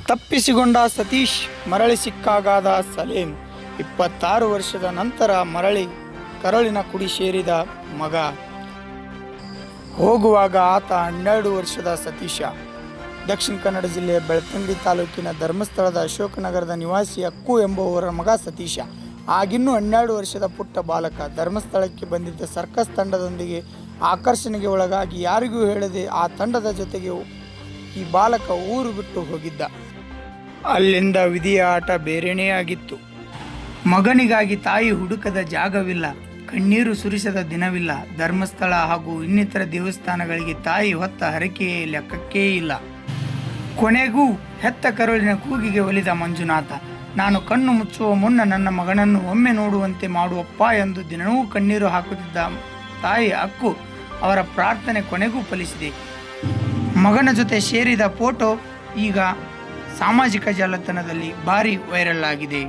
ತಪ್ಪಿಸಿಕೊಂಡ ಸತೀಶ್, ಮರಳಿ ಸಿಕ್ಕಾಗಾದ ಸಲೇಂ. 26 ವರ್ಷದ ನಂತರ ಮರಳಿ ಕರಳಿನ ಕುಡಿ ಸೇರಿದ ಮಗ. ಹೋಗುವಾಗ ಆತ 12 ವರ್ಷದ ಸತೀಶ. ದಕ್ಷಿಣ ಕನ್ನಡ ಜಿಲ್ಲೆಯ ಬೆಳ್ತಂಗಡಿ ತಾಲೂಕಿನ ಧರ್ಮಸ್ಥಳದ ಅಶೋಕನಗರದ ನಿವಾಸಿ ಅಕ್ಕು ಎಂಬುವವರ ಮಗ ಸತೀಶ. ಆಗಿನ್ನೂ 12 ವರ್ಷದ ಪುಟ್ಟ ಬಾಲಕ. ಧರ್ಮಸ್ಥಳಕ್ಕೆ ಬಂದಿದ್ದ ಸರ್ಕಸ್ ತಂಡದೊಂದಿಗೆ ಆಕರ್ಷಣೆಗೆ ಒಳಗಾಗಿ ಯಾರಿಗೂ ಹೇಳದೆ ಆ ತಂಡದ ಜೊತೆಗೆ ಈ ಬಾಲಕ ಊರು ಬಿಟ್ಟು ಹೋಗಿದ್ದ. ಅಲ್ಲಿಂದ ವಿಧಿಯ ಆಟ ಬೇರೆಯೇ ಆಗಿತ್ತು. ಮಗನಿಗಾಗಿ ತಾಯಿ ಹುಡುಕದ ಜಾಗವಿಲ್ಲ, ಕಣ್ಣೀರು ಸುರಿಸದ ದಿನವಿಲ್ಲ. ಧರ್ಮಸ್ಥಳ ಹಾಗೂ ಇನ್ನಿತರ ದೇವಸ್ಥಾನಗಳಿಗೆ ತಾಯಿ ಹೊತ್ತ ಹರಕೆಯೇ ಲೆಕ್ಕಕ್ಕೇ ಇಲ್ಲ. ಕೊನೆಗೂ ಹೆತ್ತ ಕರುಳಿನ ಕೂಗಿಗೆ ಒಲಿದ ಮಂಜುನಾಥ. ನಾನು ಕಣ್ಣು ಮುಚ್ಚುವ ಮುನ್ನ ನನ್ನ ಮಗನನ್ನು ಒಮ್ಮೆ ನೋಡುವಂತೆ ಮಾಡುವಪ್ಪ ಎಂದು ದಿನವೂ ಕಣ್ಣೀರು ಹಾಕುತ್ತಿದ್ದ ತಾಯಿ ಅಕ್ಕು ಅವರ ಪ್ರಾರ್ಥನೆ ಕೊನೆಗೂ ಫಲಿಸಿದೆ. ಮಗನ ಜೊತೆ ಸೇರಿದ ಫೋಟೋ ಈಗ ಸಾಮಾಜಿಕ ಜಾಲತಾಣದಲ್ಲಿ ಭಾರಿ ವೈರಲ್ ಆಗಿದೆ.